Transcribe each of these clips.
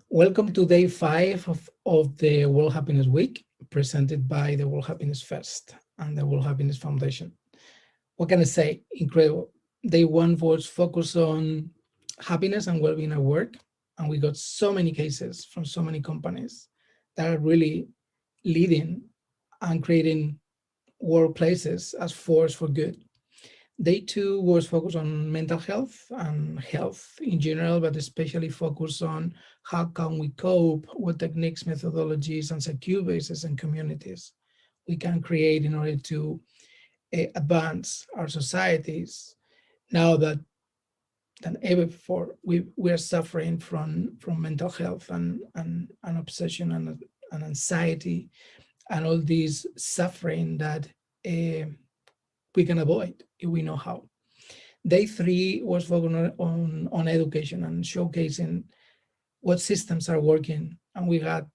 Welcome to day 5 of the World Happiness Week, presented by the World Happiness Fest and the World Happiness Foundation. What can I say? Incredible. Day 1 was focused on happiness and well-being at work, and we got so many cases from so many companies that are really leading and creating workplaces as force for good. Day 2 was focused on mental health and health in general, but especially focused on how can we cope, what techniques, methodologies, and secure bases and communities we can create in order to advance our societies now that than ever before we are suffering from mental health and obsession and anxiety and all this suffering that we can avoid if we know how. Day 3 was focused on education and showcasing what systems are working. And we got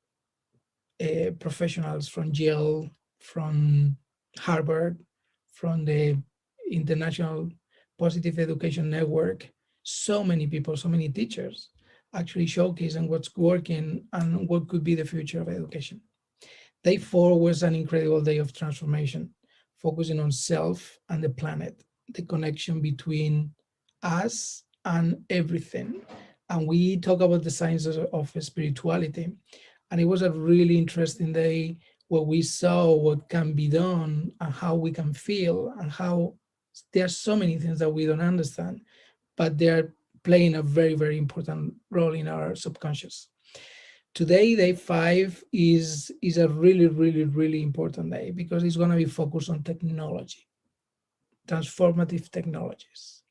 professionals from Yale, from Harvard, from the International Positive Education Network. So many people, so many teachers actually showcasing what's working and what could be the future of education. Day 4 was an incredible day of transformation, focusing on self and the planet, the connection between us and everything. And we talk about the sciences of spirituality. And it was a really interesting day where we saw what can be done and how we can feel and how there are so many things that we don't understand, but they're playing a very, very important role in our subconscious. Today, day 5 is a really, really, really important day because it's going to be focused on technology, transformative technologies.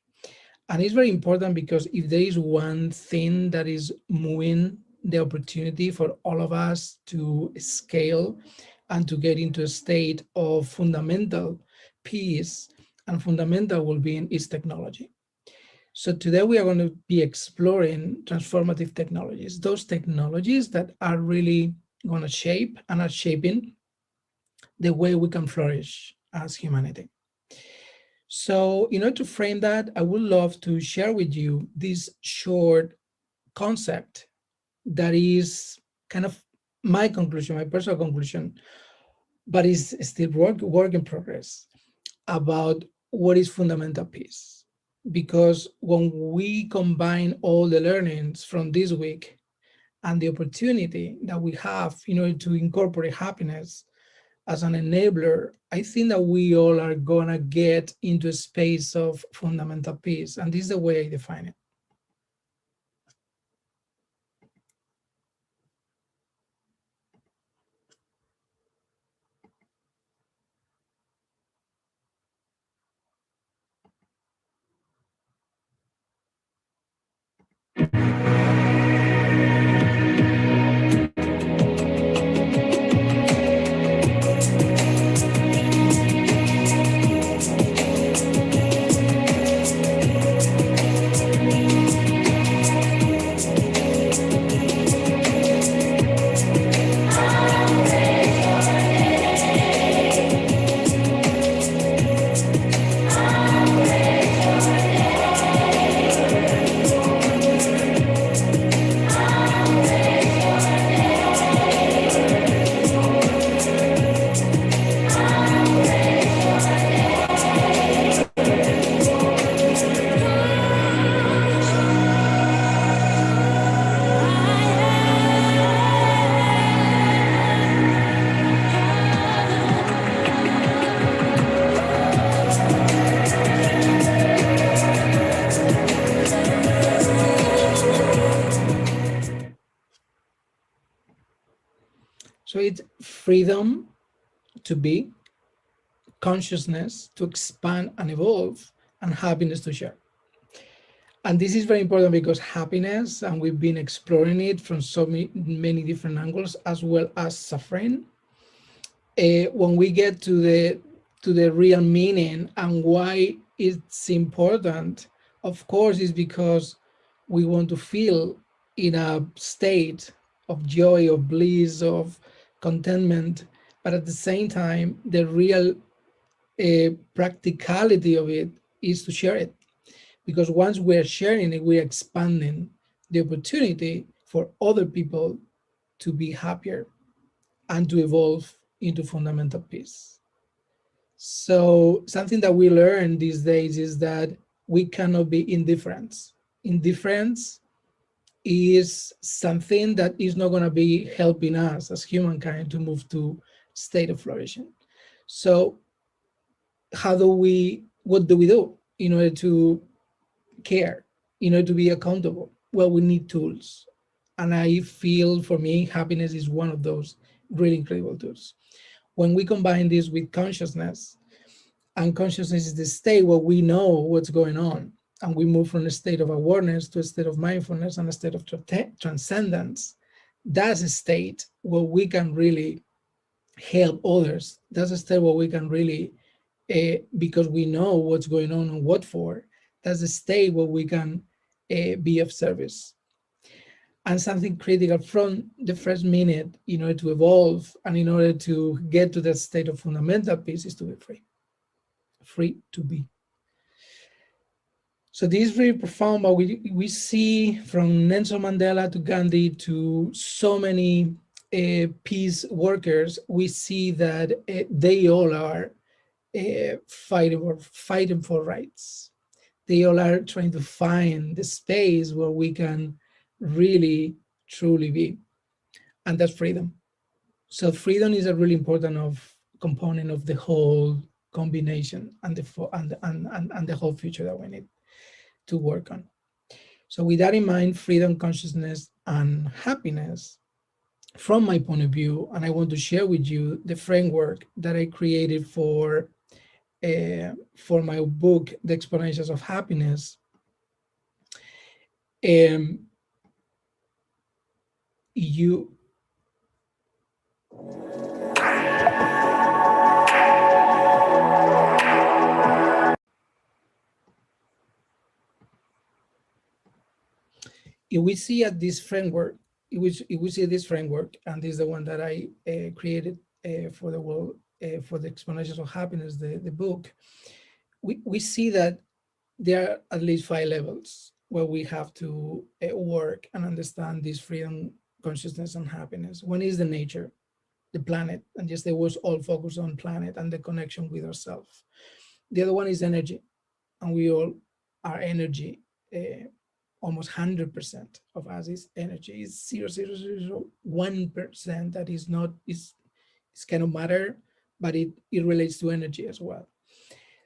And it's very important because if there is one thing that is moving the opportunity for all of us to scale and to get into a state of fundamental peace and fundamental well-being is technology. So today we are going to be exploring transformative technologies, those technologies that are really going to shape and are shaping the way we can flourish as humanity. So in order to frame that, I would love to share with you this short concept that is kind of my conclusion, my personal conclusion, but is still work in progress about what is fundamental peace. Because when we combine all the learnings from this week and the opportunity that we have in order to incorporate happiness as an enabler, I think that we all are gonna get into a space of fundamental peace. And this is the way I define it. So it's freedom to be, consciousness to expand and evolve, and happiness to share. And this is very important because happiness, and we've been exploring it from so many different angles, as well as suffering. When we get to the real meaning and why it's important, of course, is because we want to feel in a state of joy, of bliss, of contentment, but at the same time, the real practicality of it is to share it. Because once we're sharing it, we're expanding the opportunity for other people to be happier and to evolve into fundamental peace. So something that we learn these days is that we cannot be indifferent. Indifference is something that is not going to be helping us as humankind to move to state of flourishing. So what do we do in order to care, in order to be accountable? Well, we need tools. And I feel for me, happiness is one of those really incredible tools. When we combine this with consciousness, and consciousness is the state where we know what's going on, and we move from a state of awareness to a state of mindfulness and a state of transcendence, that's a state where we can really help others. That's a state where we can really, because we know what's going on and what for, that's a state where we can be of service. And something critical from the first minute in order to evolve and in order to get to that state of fundamental peace is to be free. Free to be. So this is very profound, but we see from Nelson Mandela to Gandhi to so many peace workers, we see that they all are fighting for rights. They all are trying to find the space where we can really, truly be. And that's freedom. So freedom is a really important component of the whole combination and the whole future that we need to work on. So with that in mind, freedom, consciousness, and happiness, from my point of view, and I want to share with you the framework that I created for my book, The Exponentials of Happiness. If we see at this framework, and this is the one that I created for the world, for the Exponentials of Happiness, the book, we see that there are at least 5 levels where we have to work and understand this freedom, consciousness, and happiness. One is the nature, the planet, and just there was all focused on planet and the connection with ourselves. The other one is energy, and we all are energy. Almost 100% of us is energy. Is 0.001% that is not, is kind of matter, but it relates to energy as well.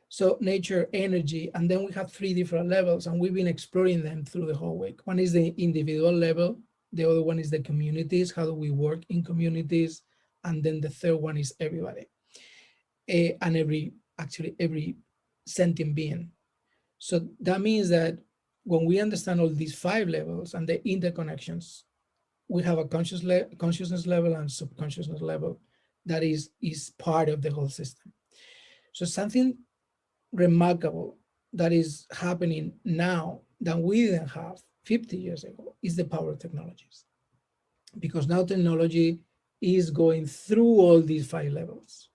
So nature, energy, and then we have 3 different levels, and we've been exploring them through the whole week. One is the individual level, the other one is the communities, how do we work in communities, and then the third one is everybody, and every sentient being. So that means that when we understand all these 5 levels and the interconnections, we have a consciousness level and subconsciousness level that is part of the whole system. So something remarkable that is happening now that we didn't have 50 years ago is the power of technologies. Because now technology is going through all these 5 levels.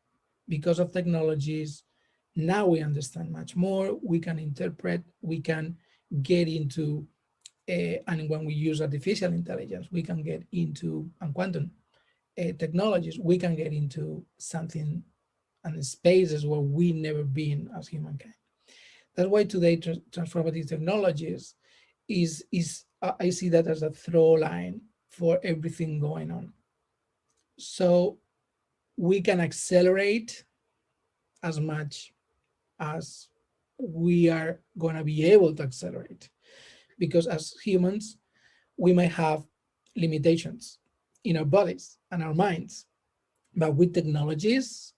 Because of technologies, now we understand much more, we can interpret, we can get into, and when we use artificial intelligence, we can get into, and quantum technologies, we can get into something and spaces where we've never been as humankind. That's why today transformative technologies is I see that as a throw line for everything going on. So we can accelerate as much as we are going to be able to accelerate, because as humans, we might have limitations in our bodies and our minds, but with technologies,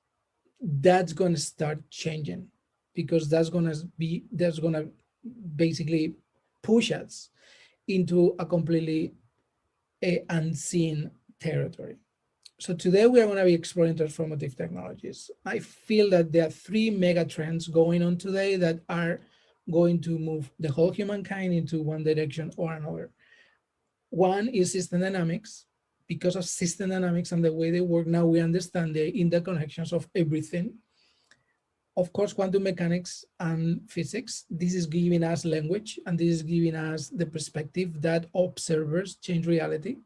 that's going to start changing, because that's going to basically push us into a completely unseen territory. So today we are going to be exploring transformative technologies. I feel that there are 3 mega trends going on today that are going to move the whole humankind into one direction or another. One is system dynamics. Because of system dynamics and the way they work, now we understand the interconnections of everything. of course, quantum mechanics and physics, this is giving us language, and this is giving us the perspective that observers change reality.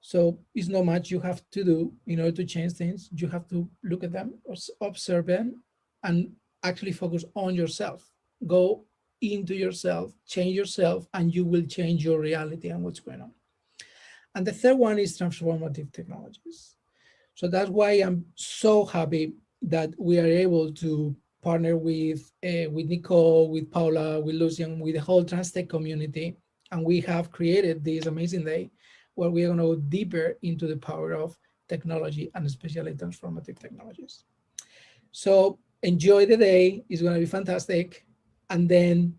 So it's not much you have to do in order to change things. You have to look at them, observe them, and actually focus on yourself. Go into yourself, change yourself, and you will change your reality and what's going on. And the third one is transformative technologies. So that's why I'm so happy that we are able to partner with Nicole, with Paula, with Lucian, with the whole TransTech community. And we have created this amazing day where we are going to go deeper into the power of technology, and especially transformative technologies. So enjoy the day. It's going to be fantastic. And then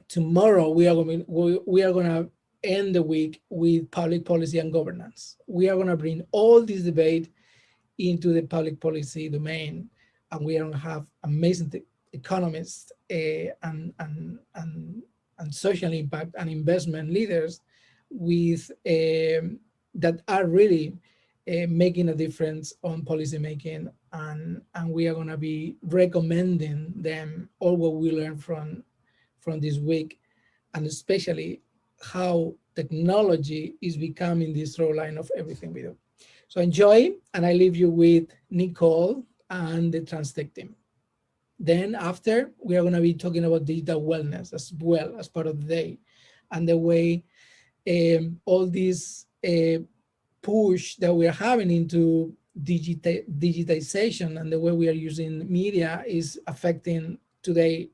tomorrow we are going to end the week with public policy and governance. We are going to bring all this debate into the public policy domain, and we are going to have amazing economists and social impact and investment leaders with that are really making a difference on policy making, and we are going to be recommending them all what we learned from this week, and especially how technology is becoming this through line of everything we do. So enjoy, and I leave you with Nicole and the TransTech team. Then after, we are going to be talking about digital wellness as well as part of the day, and the way all this push that we are having into digitization and the way we are using media is affecting today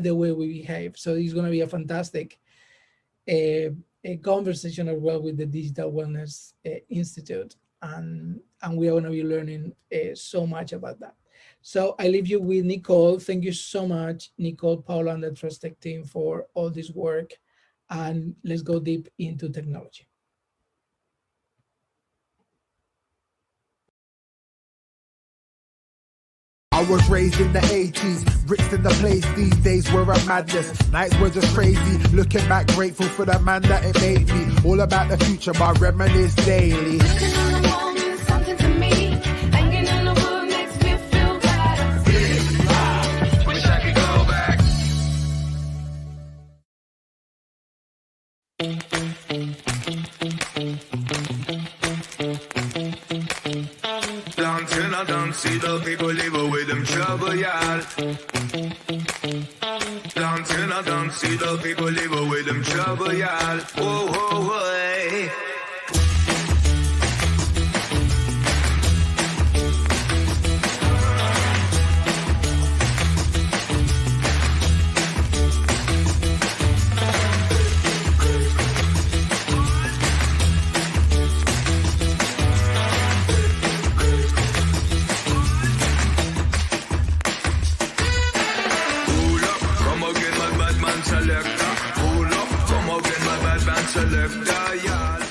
the way we behave. So it's going to be a fantastic a conversation as well with the Digital Wellness Institute, and we are going to be learning so much about that. So I leave you with Nicole. Thank you so much, Nicole, Paula, and the TransTech team for all this work, and let's go deep into technology. I was raised in the 80s, bricks in the place, these days were a madness. Nights were just crazy, looking back grateful for the man that it made me. All about the future, but reminisce daily. Looking on the wall means something to me. Hanging in the wood makes me feel better. Wish I could go back. Dancing, I don't see the people live with them trouble, y'all. Dancing, I don't see the people live with them trouble, y'all. Whoa, whoa, whoa. Selector, yeah.